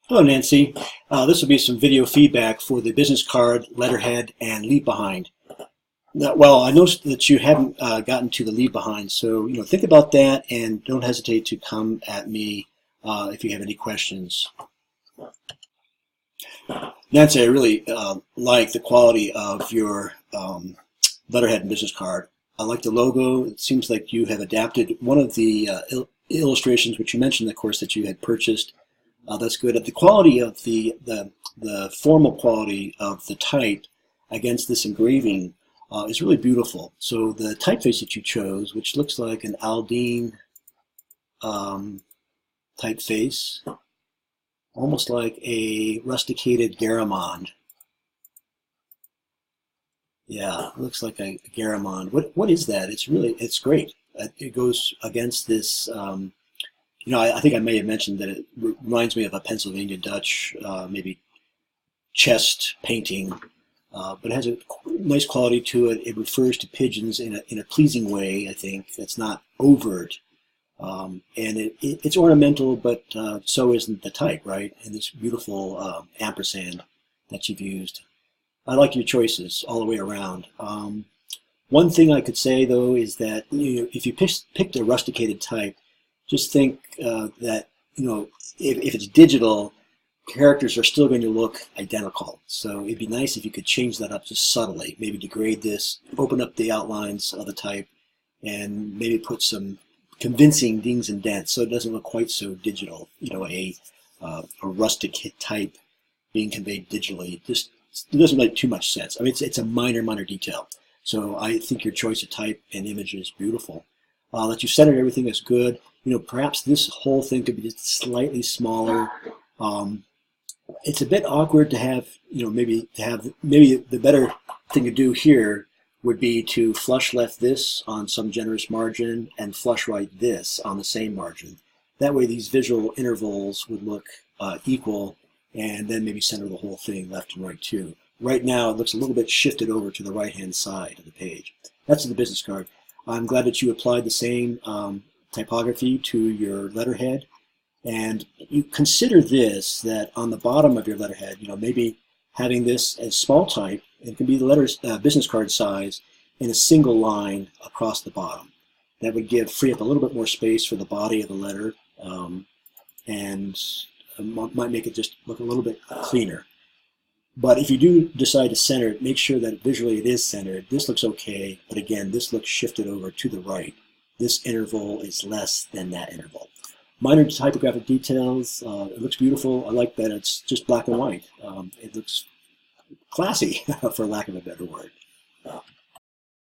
Hello, Nancy. This will be some video feedback for the business card, letterhead, and leave behind. Well, I noticed that you haven't gotten to the leave behind, so think about that and don't hesitate to come at me if you have any questions. Nancy, I really like the quality of your letterhead and business card. I like the logo. It seems like you have adapted one of the illustrations, which you mentioned, of course, that you had purchased. That's good. The quality of the formal quality of the type against this engraving is really beautiful. So the typeface that you chose, which looks like an Aldine typeface, almost like a rusticated Garamond. Yeah, it looks like a Garamond. What is that? It's great. It goes against this. I think I may have mentioned that it reminds me of a Pennsylvania Dutch, maybe chest painting, but it has a nice quality to it. It refers to pigeons in a pleasing way, I think. It's not overt. And it's ornamental, but so isn't the type, right? And this beautiful ampersand that you've used. I like your choices all the way around. One thing I could say, though, is that if you picked a rusticated type, just think that if it's digital, characters are still going to look identical. So it'd be nice if you could change that up just subtly. Maybe degrade this, open up the outlines of the type, and maybe put some convincing dings and dents so it doesn't look quite so digital. A rustic type being conveyed digitally just it doesn't make too much sense. I mean, it's a minor detail. So I think your choice of type and image is beautiful. That you centered everything is good. Perhaps this whole thing could be just slightly smaller. It's a bit awkward to have, maybe the better thing to do here would be to flush left this on some generous margin and flush right this on the same margin. That way these visual intervals would look equal, and then maybe center the whole thing left and right too. Right now it looks a little bit shifted over to the right-hand side of the page. That's the business card. I'm glad that you applied the same typography to your letterhead. And you consider this, that on the bottom of your letterhead, maybe having this as small type, it can be the business card size in a single line across the bottom. That would free up a little bit more space for the body of the letter, and might make it just look a little bit cleaner. But if you do decide to center it, make sure that visually it is centered. This looks okay, but again, this looks shifted over to the right. This interval is less than that interval. Minor typographic details, it looks beautiful. I like that it's just black and white. It looks classy, for lack of a better word.